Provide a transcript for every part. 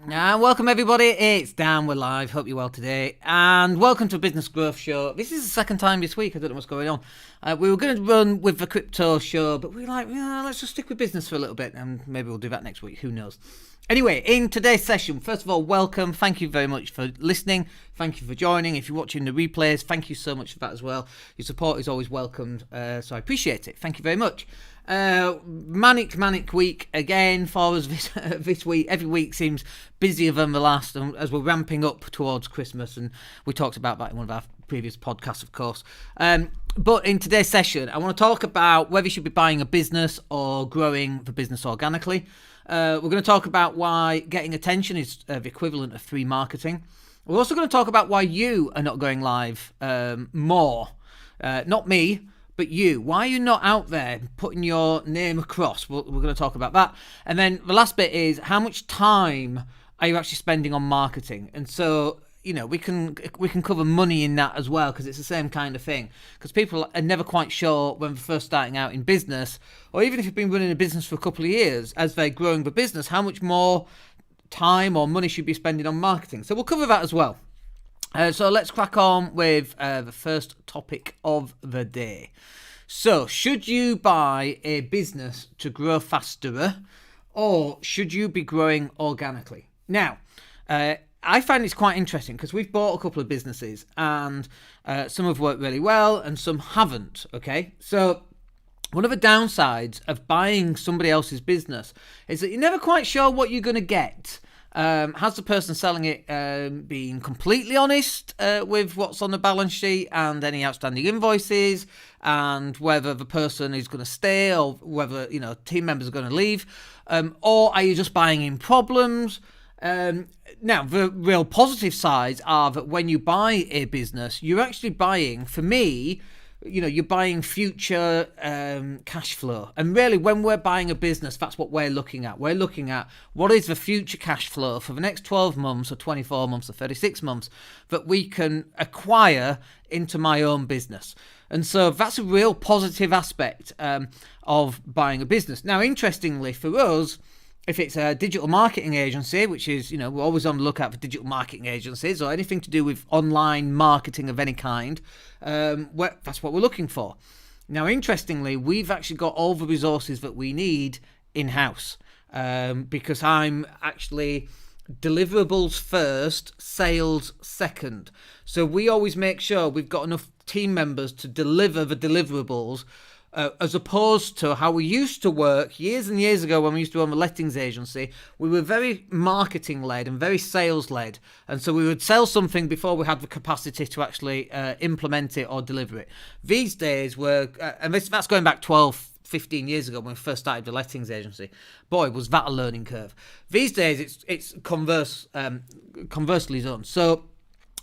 And welcome everybody, it's Dan, we're live, hope you're well today, and welcome to a Business Growth Show. This is the second time this week, I don't know what's going on. We were going to run with the crypto show, but we were like, let's just stick with business for a little bit, and maybe we'll do that next week, who knows. Anyway, in today's session, first of all, welcome, thank you very much for listening, thank you for joining. If you're watching the replays, thank you so much for that as well. Your support is always welcomed, so I appreciate it, thank you very much. Manic week again for us this week. Every week seems busier than the last, and as we're ramping up towards Christmas, and we talked about that in one of our previous podcasts, of course. But in today's session, I want to talk about whether you should be buying a business or growing the business organically. We're going to talk about why getting attention is the equivalent of free marketing. We're also going to talk about why you are not going live more. Not me, but you. Why are you not out there putting your name across? We're going to talk about that. And then the last bit is, how much time are you actually spending on marketing? And so, we can cover money in that as well, because it's the same kind of thing. Because people are never quite sure when they're first starting out in business, or even if you've been running a business for a couple of years, as they're growing the business, how much more time or money should be spending on marketing. So we'll cover that as well. So let's crack on with the first topic of the day. So, should you buy a business to grow faster, or should you be growing organically? Now, I find it's quite interesting because we've bought a couple of businesses, and some have worked really well and some haven't, okay? So, one of the downsides of buying somebody else's business is that you're never quite sure what you're going to get. Has the person selling it been completely honest with what's on the balance sheet and any outstanding invoices, and whether the person is going to stay or whether team members are going to leave, or are you just buying in problems? Now, the real positive sides are that when you buy a business, you're actually buying, for me, you're buying future cash flow. And really, when we're buying a business, that's what we're looking at. We're looking at what is the future cash flow for the next 12 months or 24 months or 36 months that we can acquire into my own business. And so that's a real positive aspect of buying a business. Now, interestingly for us, if it's a digital marketing agency, which is, we're always on the lookout for digital marketing agencies or anything to do with online marketing of any kind, that's what we're looking for. Now, interestingly, we've actually got all the resources that we need in-house because I'm actually deliverables first, sales second. So we always make sure we've got enough team members to deliver the deliverables, as opposed to how we used to work years and years ago when we used to own the lettings agency. We were very marketing-led and very sales-led, and so we would sell something before we had the capacity to actually implement it or deliver it. These days, that's going back 12, 15 years ago when we first started the lettings agency. Boy, was that a learning curve. These days, it's conversely done. So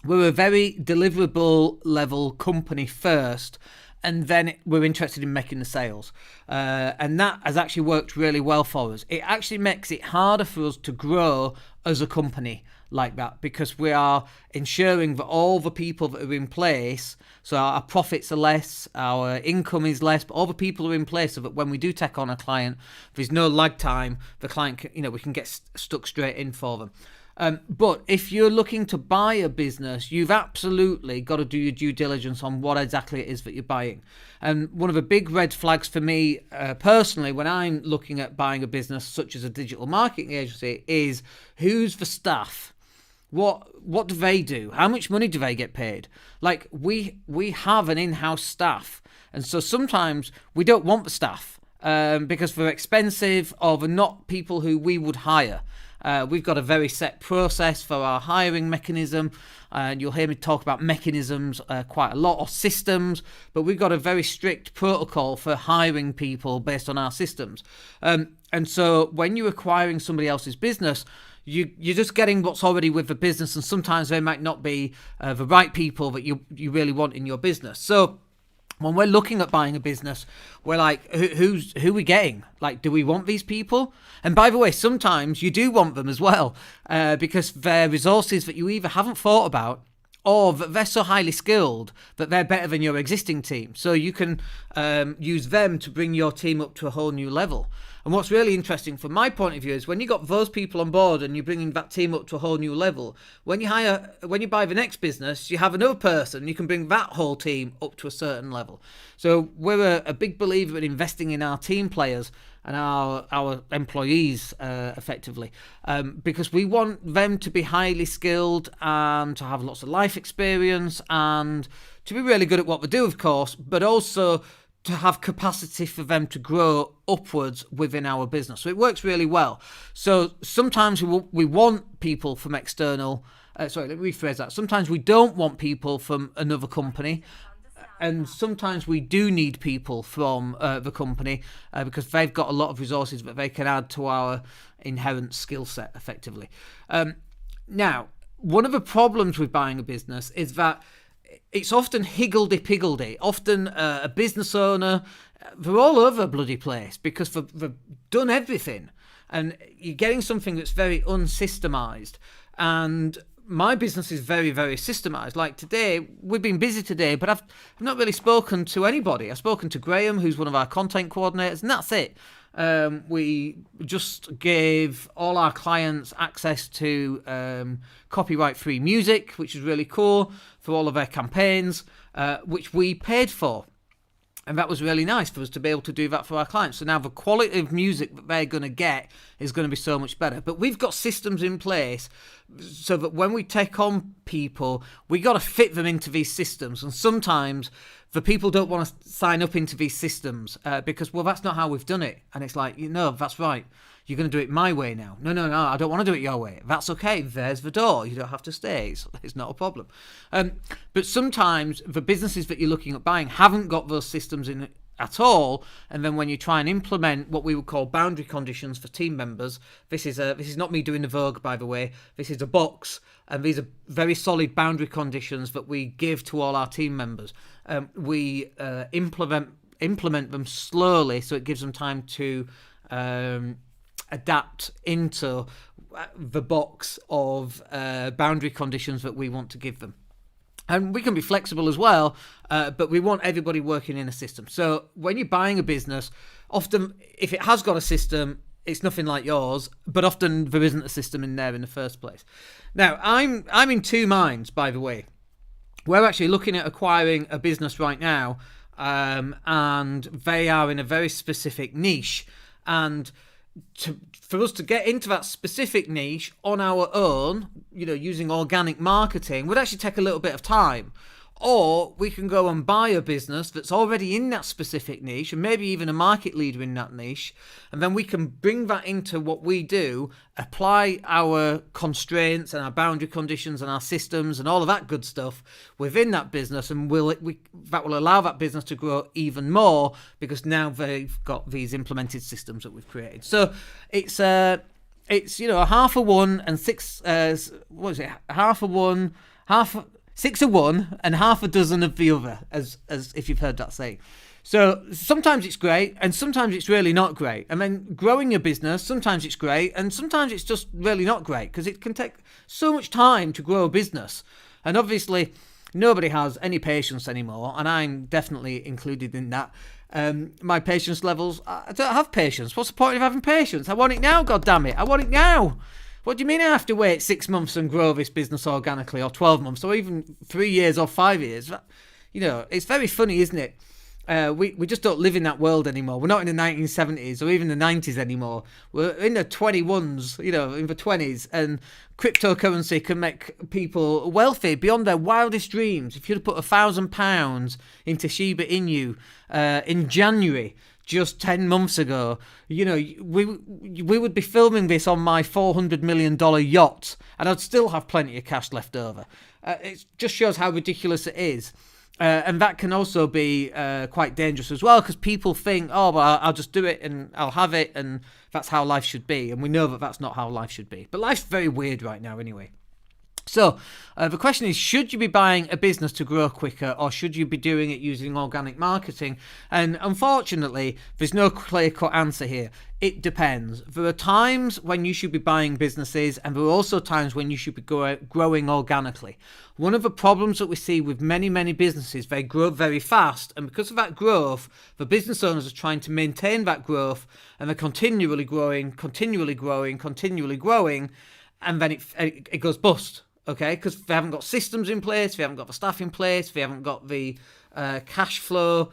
we're a very deliverable level company first, and then we're interested in making the sales. And that has actually worked really well for us. It actually makes it harder for us to grow as a company like that, because we are ensuring that all the people that are in place, so our profits are less, our income is less, but all the people are in place so that when we do take on a client, there's no lag time. The client, we can get stuck straight in for them. But if you're looking to buy a business, you've absolutely got to do your due diligence on what exactly it is that you're buying. And one of the big red flags for me personally when I'm looking at buying a business such as a digital marketing agency is, who's the staff? What do they do? How much money do they get paid? Like, we have an in-house staff, and so sometimes we don't want the staff because they're expensive or they're not people who we would hire. We've got a very set process for our hiring mechanism, and you'll hear me talk about mechanisms quite a lot, or systems, but we've got a very strict protocol for hiring people based on our systems. And so when you're acquiring somebody else's business, you're just getting what's already with the business, and sometimes they might not be the right people that you really want in your business. So when we're looking at buying a business, we're like, who are we getting? Like, do we want these people? And by the way, sometimes you do want them as well, because they're resources that you either haven't thought about or that they're so highly skilled that they're better than your existing team. So you can use them to bring your team up to a whole new level. And what's really interesting from my point of view is when you got those people on board and you're bringing that team up to a whole new level, when you buy the next business, you have another person, you can bring that whole team up to a certain level. So we're a big believer in investing in our team players and our employees effectively, because we want them to be highly skilled and to have lots of life experience and to be really good at what they do, of course, but also to have capacity for them to grow upwards within our business. So it works really well. So sometimes we want people from external, let me rephrase that. Sometimes we don't want people from another company. And sometimes we do need people from the company because they've got a lot of resources that they can add to our inherent skill set effectively. Now, one of the problems with buying a business is that it's often higgledy-piggledy. Often a business owner, they're all over a bloody place because they've done everything. And you're getting something that's very unsystemised. And my business is very, very systemised. Like today, we've been busy today, but I've not really spoken to anybody. I've spoken to Graham, who's one of our content coordinators, and that's it. We just gave all our clients access to copyright-free music, which is really cool, for all of their campaigns, which we paid for. And that was really nice for us to be able to do that for our clients. So now the quality of music that they're going to get is going to be so much better. But we've got systems in place so that when we take on people, we got to fit them into these systems. And sometimes the people don't want to sign up into these systems because, well, that's not how we've done it. And it's like, that's right. You're going to do it my way now. No, I don't want to do it your way. That's okay. There's the door. You don't have to stay. It's not a problem. But sometimes the businesses that you're looking at buying haven't got those systems in at all. And then when you try and implement what we would call boundary conditions for team members, this is not me doing the Vogue, by the way. This is a box. And these are very solid boundary conditions that we give to all our team members. We implement them slowly so it gives them time to adapt into the box of boundary conditions that we want to give them. And we can be flexible as well, but we want everybody working in a system. So when you're buying a business, often if it has got a system, it's nothing like yours, but often there isn't a system in there in the first place. Now, I'm in two minds, by the way. We're actually looking at acquiring a business right now, and they are in a very specific niche. And for us to get into that specific niche on our own, using organic marketing, would actually take a little bit of time. Or we can go and buy a business that's already in that specific niche and maybe even a market leader in that niche. And then we can bring that into what we do, apply our constraints and our boundary conditions and our systems and all of that good stuff within that business. And that will allow that business to grow even more because now they've got these implemented systems that we've created. So it's a half of one and six, half of one, 6 of one and half a dozen of the other, as if you've heard that saying. So sometimes it's great and sometimes it's really not great. And then growing your business, sometimes it's great and sometimes it's just really not great because it can take so much time to grow a business. And obviously nobody has any patience anymore, and I'm definitely included in that. My patience levels, I don't have patience. What's the point of having patience? I want it now, God damn it. I want it now. What do you mean I have to wait 6 months and grow this business organically, or 12 months, or even 3 years or 5 years? It's very funny, isn't it? We just don't live in that world anymore. We're not in the 1970s or even the 90s anymore. We're in the 21s, in the 20s, and cryptocurrency can make people wealthy beyond their wildest dreams. If you'd put £1,000 into Shiba Inu in January, just 10 months ago, we would be filming this on my $400 million yacht, and I'd still have plenty of cash left over. It just shows how ridiculous it is. And that can also be quite dangerous as well, because people think, I'll just do it and I'll have it, and that's how life should be. And we know that that's not how life should be. But life's very weird right now anyway. So the question is, should you be buying a business to grow quicker, or should you be doing it using organic marketing? And unfortunately, there's no clear-cut answer here. It depends. There are times when you should be buying businesses, and there are also times when you should be growing organically. One of the problems that we see with many, many businesses, they grow very fast, and because of that growth, the business owners are trying to maintain that growth, and they're continually growing, and then it goes bust. Okay, because they haven't got systems in place, they haven't got the staff in place, they haven't got the cash flow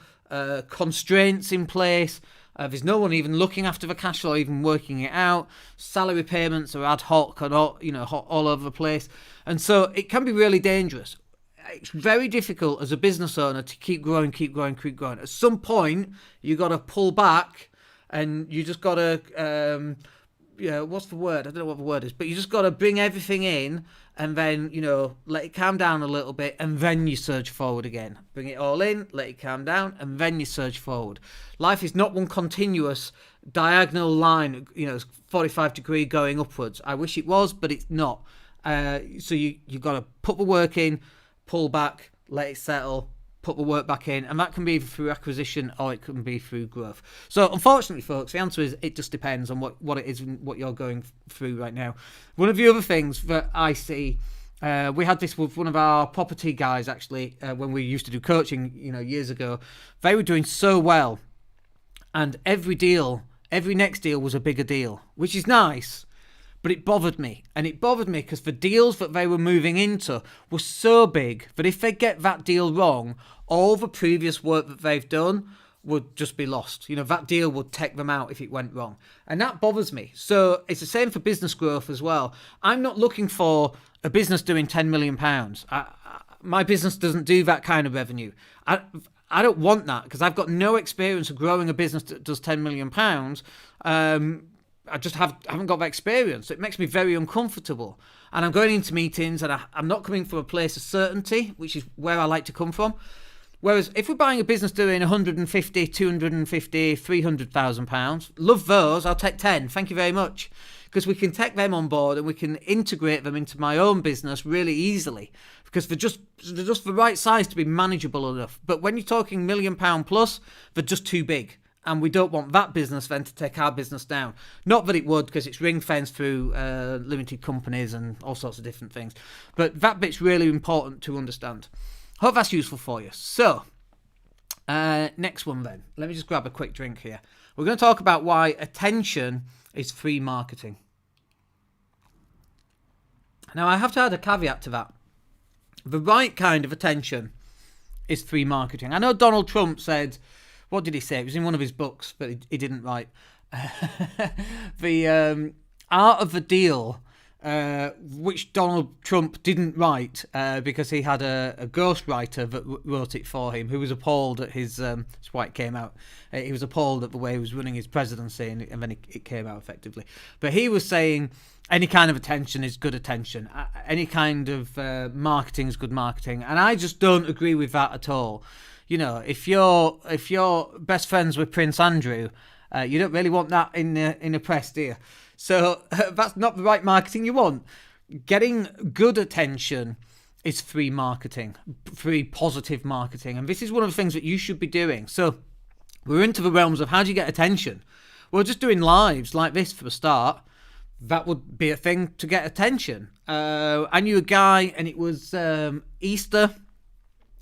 constraints in place. There's no one even looking after the cash flow, even working it out. Salary payments are ad hoc and all over the place, and so it can be really dangerous. It's very difficult as a business owner to keep growing. At some point, you got to pull back, and you just got to. What's the word? I don't know what the word is, but you just got to bring everything in and then, let it calm down a little bit, and then you surge forward again. Bring it all in, let it calm down, and then you surge forward. Life is not one continuous diagonal line, 45 degree going upwards. I wish it was, but it's not. So you've got to put the work in, pull back, let it settle, put the work back in, and that can be through acquisition or it can be through growth. So unfortunately, folks, the answer is it just depends on what it is and what you're going through right now. One of the other things that I see, we had this with one of our property guys actually when we used to do coaching, years ago. They were doing so well, and every next deal was a bigger deal, which is nice. But it bothered me. And it bothered me because the deals that they were moving into were so big that if they get that deal wrong, all the previous work that they've done would just be lost. That deal would take them out if it went wrong. And that bothers me. So it's the same for business growth as well. I'm not looking for a business doing £10 million. My business doesn't do that kind of revenue. I don't want that because I've got no experience of growing a business that does £10 million. I just haven't got that experience. It makes me very uncomfortable. And I'm going into meetings and I'm not coming from a place of certainty, which is where I like to come from. Whereas if we're buying a business doing 150, 250, 300,000 pounds, love those, I'll take 10. Thank you very much. Because we can take them on board and we can integrate them into my own business really easily. Because they're just the right size to be manageable enough. But when you're talking £1 million plus, they're just too big. And we don't want that business then to take our business down. Not that it would, because it's ring-fenced through limited companies and all sorts of different things. But that bit's really important to understand. Hope that's useful for you. So, next one then. Let me just grab a quick drink here. We're going to talk about why attention is free marketing. Now, I have to add a caveat to that. The right kind of attention is free marketing. I know Donald Trump said... What did he say? It was in one of his books, but he didn't write. The Art of the Deal, which Donald Trump didn't write because he had a ghostwriter that wrote it for him, who was appalled at his... that's why it came out. He was appalled at the way he was running his presidency, and then it came out effectively. But he was saying any kind of attention is good attention. Any kind of marketing is good marketing. And I just don't agree with that at all. If you're best friends with Prince Andrew, you don't really want that in the press, do you? So that's not the right marketing you want. Getting good attention is free marketing, free positive marketing. And this is one of the things that you should be doing. So we're into the realms of how do you get attention? Well, just doing lives like this for a start, that would be a thing to get attention. I knew a guy and it was Easter.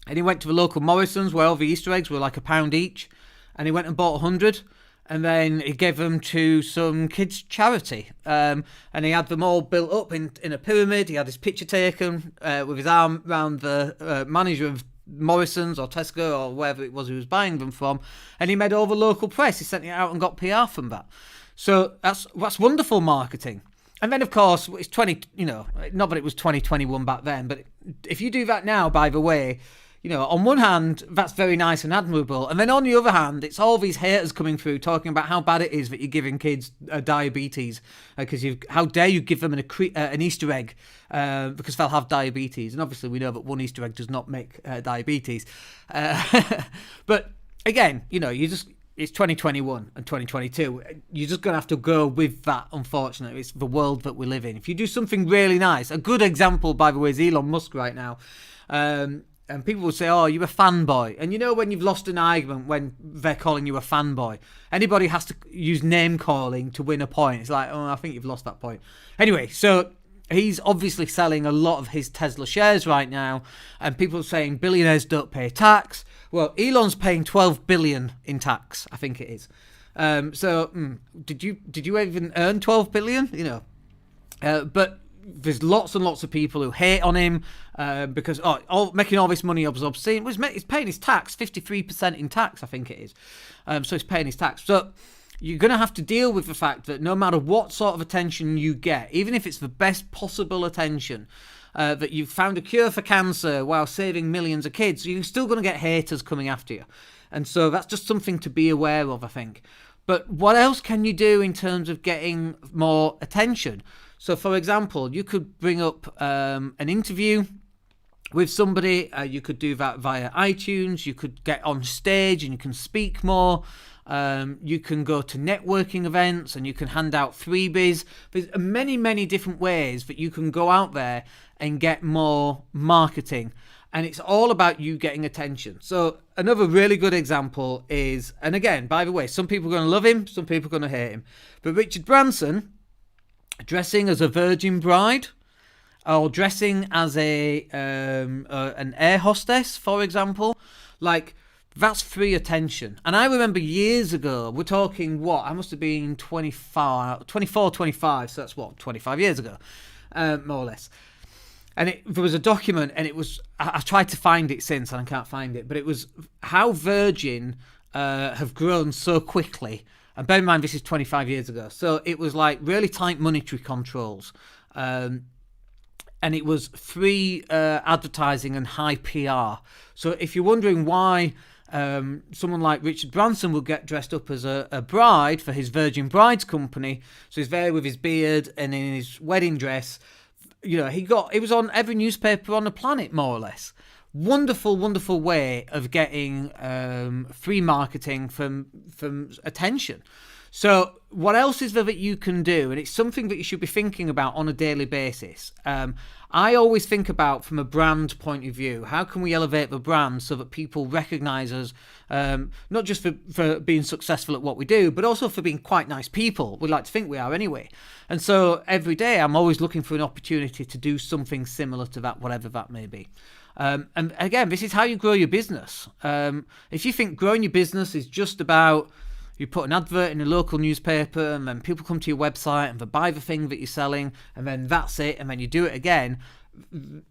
And he went to the local Morrison's where all the Easter eggs were like £1 each. And he went and bought 100. And then he gave them to some kids' charity. And he had them all built up in a pyramid. He had his picture taken with his arm around the manager of Morrison's or Tesco or wherever it was he was buying them from. And he made all the local press. He sent it out and got PR from that. So that's wonderful marketing. And then, of course, it's not that it was 2021 back then, but if you do that now, by the way, on one hand, that's very nice and admirable. And then on the other hand, it's all these haters coming through talking about how bad it is that you're giving kids diabetes. Because how dare you give them an Easter egg because they'll have diabetes. And obviously we know that one Easter egg does not make diabetes. But again, it's 2021 and 2022. You're just going to have to go with that, unfortunately. It's the world that we live in. If you do something really nice, a good example, by the way, is Elon Musk right now. And people will say, oh, you're a fanboy. And you know when you've lost an argument when they're calling you a fanboy? Anybody has to use name calling to win a point. It's like, oh, I think you've lost that point. Anyway, so he's obviously selling a lot of his Tesla shares right now. And people are saying billionaires don't pay tax. Well, Elon's paying 12 billion in tax, I think it is. Did you even earn 12 billion? You know, but there's lots and lots of people who hate on him because making all this money is obscene. He's paying his tax, 53% in tax, I think it is. So he's paying his tax. So you're going to have to deal with the fact that no matter what sort of attention you get, even if it's the best possible attention, that you've found a cure for cancer while saving millions of kids, you're still going to get haters coming after you. And so that's just something to be aware of, I think. But what else can you do in terms of getting more attention? So, for example, you could bring up an interview with somebody. You could do that via iTunes. You could get on stage and you can speak more. You can go to networking events and you can hand out freebies. There's many, many different ways that you can go out there and get more marketing. And it's all about you getting attention. So another really good example is, and again, by the way, some people are going to love him, some people are going to hate him. But Richard Branson dressing as a virgin bride or dressing as an air hostess, for example, like that's free attention. And I remember years ago, we're talking I must have been 24, 25, so that's 25 years ago, more or less. And there was a document, and it was, I tried to find it since, and I can't find it, but it was how Virgin have grown so quickly. And bear in mind, this is 25 years ago. So it was like really tight monetary controls. And it was free advertising and high PR. So if you're wondering why someone like Richard Branson would get dressed up as a bride for his Virgin Brides company, so he's there with his beard and in his wedding dress, you know, he was on every newspaper on the planet, more or less. Wonderful, wonderful way of getting free marketing from attention. So what else is there that you can do? And it's something that you should be thinking about on a daily basis. I always think about from a brand point of view, how can we elevate the brand so that people recognize us, not just for being successful at what we do, but also for being quite nice people. We like to think we are anyway. And so every day I'm always looking for an opportunity to do something similar to that, whatever that may be. And again, this is how you grow your business. If you think growing your business is just about you put an advert in a local newspaper and then people come to your website and they buy the thing that you're selling and then that's it and then you do it again,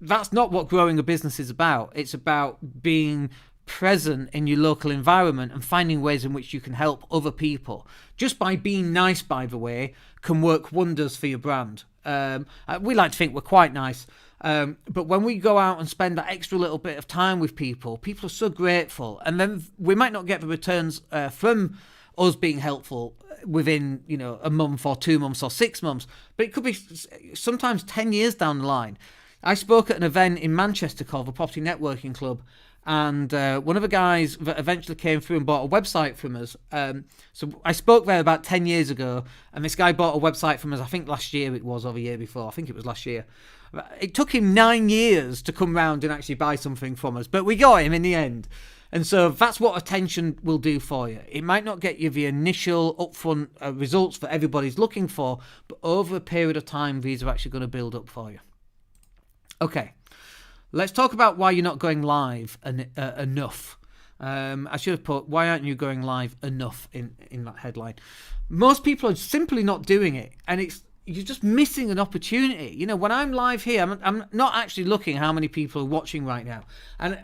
that's not what growing a business is about. It's about being present in your local environment and finding ways in which you can help other people. Just by being nice, by the way, can work wonders for your brand. We like to think we're quite nice. But when we go out and spend that extra little bit of time with people are so grateful. And then we might not get the returns from us being helpful within, a month or 2 months or 6 months, but it could be sometimes 10 years down the line. I spoke at an event in Manchester called the Property Networking Club, and one of the guys that eventually came through and bought a website from us. So I spoke there about 10 years ago, and this guy bought a website from us, I think last year it was, or the year before. I think it was last year. It took him 9 years to come round and actually buy something from us, but we got him in the end. And so that's what attention will do for you. It might not get you the initial upfront results that everybody's looking for, but over a period of time, these are actually going to build up for you. Okay, let's talk about why you're not going live enough. I should have put, why aren't you going live enough in that headline? Most people are simply not doing it, and you're just missing an opportunity. When I'm live here, I'm not actually looking how many people are watching right now. And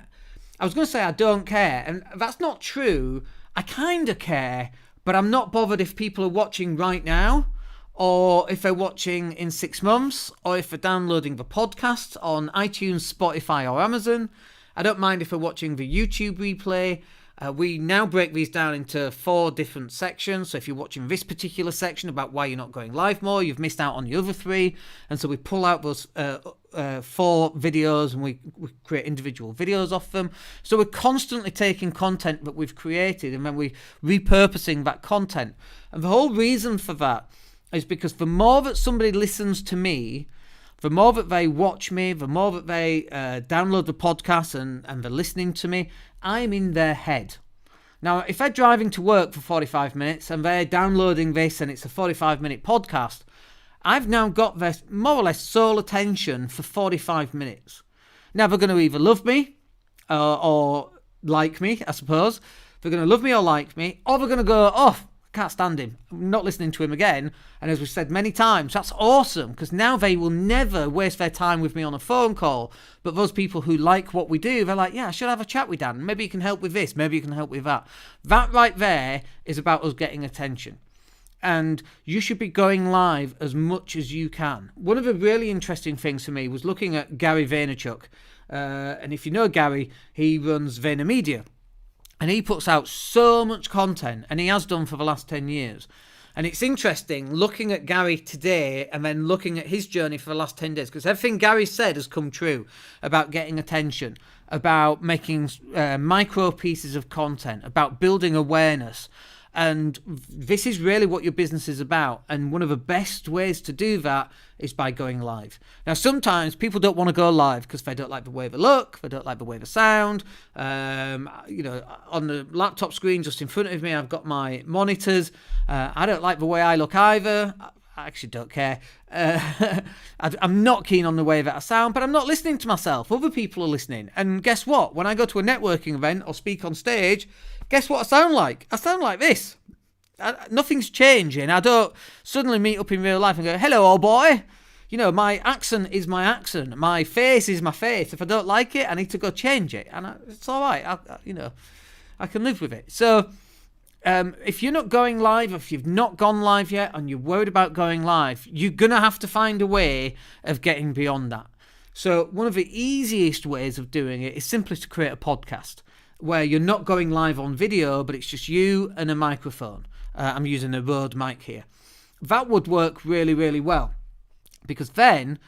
I was going to say I don't care, and that's not true. I kind of care, but I'm not bothered if people are watching right now, or if they're watching in 6 months, or if they're downloading the podcast on iTunes, Spotify, or Amazon. I don't mind if they're watching the YouTube replay. We now break these down into 4 different sections. So if you're watching this particular section about why you're not going live more, you've missed out on the other 3. And so we pull out those 4 videos and we create individual videos off them. So we're constantly taking content that we've created and then we're repurposing that content. And the whole reason for that is because the more that somebody listens to me, the more that they watch me, the more that they download the podcast and they're listening to me, I'm in their head. Now, if they're driving to work for 45 minutes and they're downloading this and it's a 45-minute podcast, I've now got their more or less sole attention for 45 minutes. Now, they're going to either love me or like me, I suppose. They're going to love me or like me, or they're going to go, oh, can't stand him, I'm not listening to him again. And as we've said many times, that's awesome, because now they will never waste their time with me on a phone call. But those people who like what we do, they're like, yeah, I should have a chat with Dan, maybe you can help with this, maybe you can help with that. That right there is about us getting attention. And you should be going live as much as you can. One of the really interesting things for me was looking at Gary Vaynerchuk, and if you know Gary, he runs VaynerMedia. And he puts out so much content, and he has done for the last 10 years. And it's interesting looking at Gary today and then looking at his journey for the last 10 days, because everything Gary said has come true about getting attention, about making micro pieces of content, about building awareness. And this is really what your business is about. And one of the best ways to do that is by going live. Now, sometimes people don't want to go live because they don't like the way they look, they don't like the way they sound. On the laptop screen just in front of me, I've got my monitors. I don't like the way I look either. I actually don't care. I'm not keen on the way that I sound, but I'm not listening to myself. Other people are listening. And guess what? When I go to a networking event or speak on stage, guess what I sound like? I sound like this. Nothing's changing. I don't suddenly meet up in real life and go, hello, old boy. You know, my accent is my accent. My face is my face. If I don't like it, I need to go change it. And it's all right. I can live with it. So if you're not going live, if you've not gone live yet and you're worried about going live, you're going to have to find a way of getting beyond that. So one of the easiest ways of doing it is simply to create a podcast where you're not going live on video, but it's just you and a microphone. I'm using a Rode mic here. That would work really, really well, because then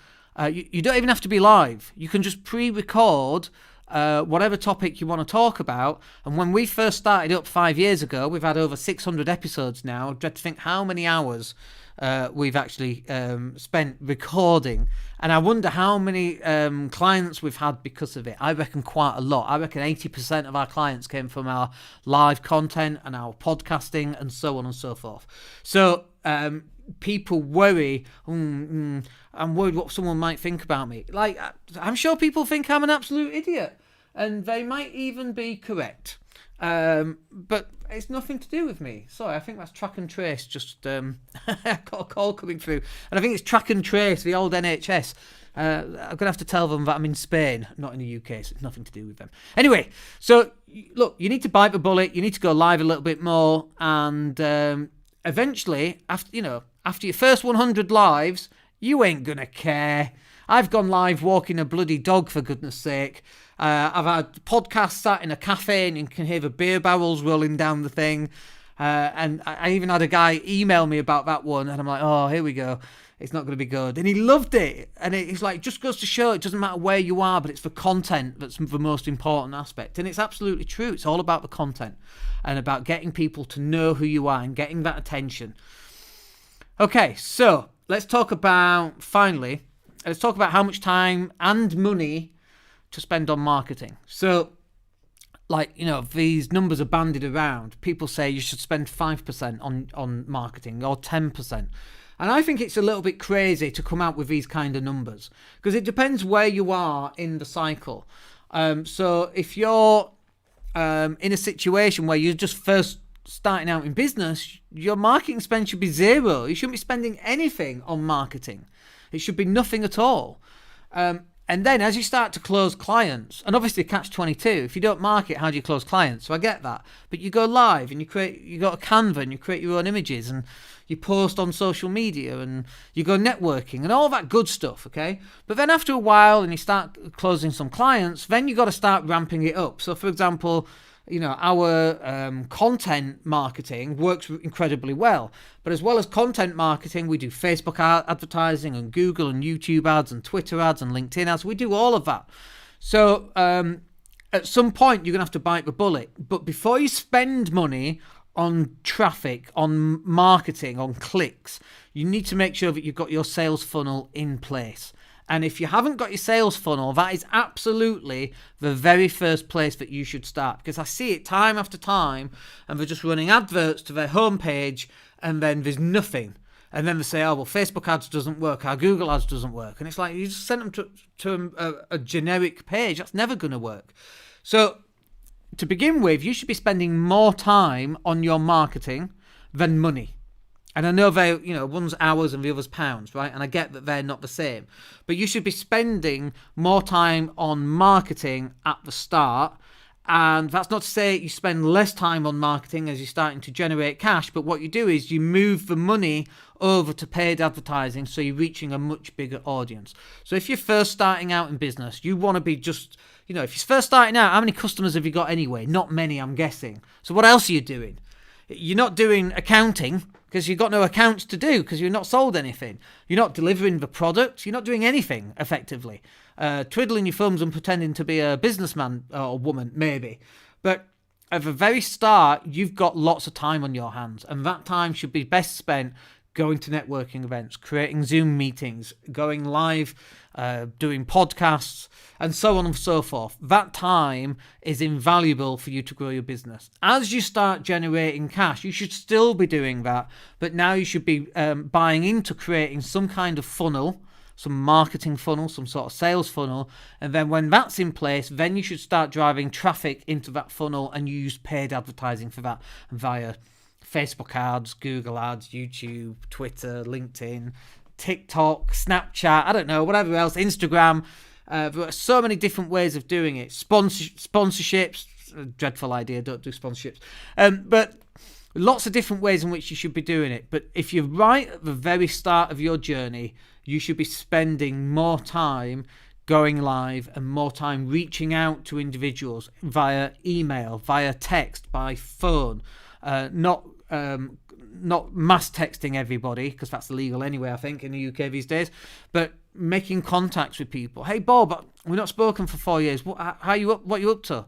you don't even have to be live. You can just pre-record whatever topic you want to talk about. And when we first started up 5 years ago, we've had over 600 episodes now. I dread to think how many hours we've actually spent recording. And I wonder how many clients we've had because of it. I reckon quite a lot. I reckon 80% of our clients came from our live content and our podcasting and so on and so forth. So people worry, I'm worried what someone might think about me. Like, I'm sure people think I'm an absolute idiot, and they might even be correct. But it's nothing to do with me. Sorry, I think that's Track and Trace. Just I got a call coming through, and I think it's Track and Trace, the old NHS. I'm going to have to tell them that I'm in Spain, not in the UK, so it's nothing to do with them. Anyway, so look, you need to bite the bullet. You need to go live a little bit more, and eventually, after your first 100 lives, you ain't going to care. I've gone live walking a bloody dog, for goodness sake. I've had podcasts sat in a cafe and you can hear the beer barrels rolling down the thing. And I even had a guy email me about that one, and I'm like, oh, here we go. It's not going to be good. And he loved it. And it's like, just goes to show it doesn't matter where you are, but it's the content that's the most important aspect. And it's absolutely true. It's all about the content and about getting people to know who you are and getting that attention. Okay, so let's talk about how much time and money to spend on marketing. So, these numbers are bandied around. People say you should spend 5% on marketing or 10%. And I think it's a little bit crazy to come out with these kind of numbers, because it depends where you are in the cycle. So if you're in a situation where you're just first starting out in business, your marketing spend should be zero. You shouldn't be spending anything on marketing. It should be nothing at all. And then as you start to close clients, and obviously catch-22, if you don't market, how do you close clients? So I get that. But you go live and you got a Canva and you create your own images and you post on social media and you go networking and all that good stuff, okay? But then after a while and you start closing some clients, then you got to start ramping it up. So for example, our content marketing works incredibly well. But as well as content marketing, we do Facebook advertising and Google and YouTube ads and Twitter ads and LinkedIn ads. We do all of that. So at some point, you're going to have to bite the bullet. But before you spend money on traffic, on marketing, on clicks, you need to make sure that you've got your sales funnel in place. And if you haven't got your sales funnel, that is absolutely the very first place that you should start. Because I see it time after time, and they're just running adverts to their homepage, and then there's nothing. And then they say, oh, well, Facebook ads doesn't work, our Google ads doesn't work. And it's like, you just sent them to a generic page. That's never going to work. So to begin with, you should be spending more time on your marketing than money. And I know one's hours and the other's pounds, right? And I get that they're not the same. But you should be spending more time on marketing at the start. And that's not to say you spend less time on marketing as you're starting to generate cash, but what you do is you move the money over to paid advertising, so you're reaching a much bigger audience. So if you're first starting out in business, you want to be just, if you're first starting out, how many customers have you got anyway? Not many, I'm guessing. So what else are you doing? You're not doing accounting because you've got no accounts to do because you've not sold anything. You're not delivering the product. You're not doing anything effectively. Twiddling your thumbs and pretending to be a businessman or woman, maybe. But at the very start, you've got lots of time on your hands, and that time should be best spent going to networking events, creating Zoom meetings, going live, doing podcasts, and so on and so forth. That time is invaluable for you to grow your business. As you start generating cash, you should still be doing that, but now you should be buying into creating some kind of funnel, some marketing funnel, some sort of sales funnel, and then when that's in place, then you should start driving traffic into that funnel and use paid advertising for that via Facebook ads, Google ads, YouTube, Twitter, LinkedIn, TikTok, Snapchat, I don't know, whatever else, Instagram. There are so many different ways of doing it. Sponsorships, a dreadful idea, don't do sponsorships. But lots of different ways in which you should be doing it. But if you're right at the very start of your journey, you should be spending more time going live and more time reaching out to individuals via email, via text, by phone, not mass texting everybody, because that's illegal anyway, I think, in the UK these days, but making contacts with people. Hey, Bob, we've not spoken for 4 years. What are you up to?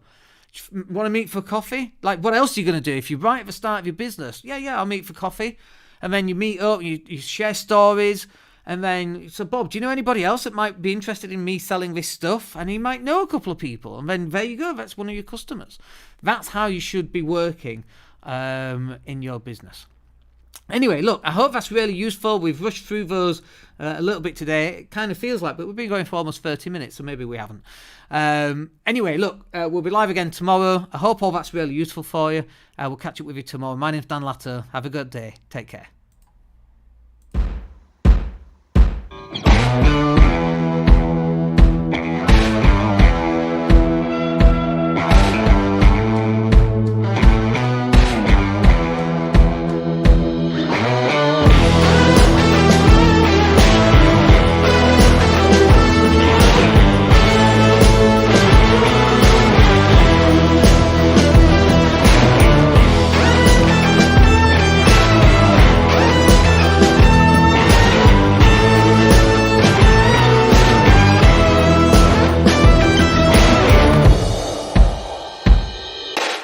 Want to meet for coffee? Like, what else are you going to do? If you're right at the start of your business, yeah, I'll meet for coffee. And then you meet up, you share stories, and then, so Bob, do you know anybody else that might be interested in me selling this stuff? And he might know a couple of people. And then there you go, that's one of your customers. That's how you should be working in your business. Anyway, look, I hope that's really useful. We've rushed through those a little bit today. It kind of feels like, but we've been going for almost 30 minutes, so maybe we haven't. Anyway, look, we'll be live again tomorrow. I hope all that's really useful for you. We'll catch up with you tomorrow. My name's Dan Latto. Have a good day. Take care.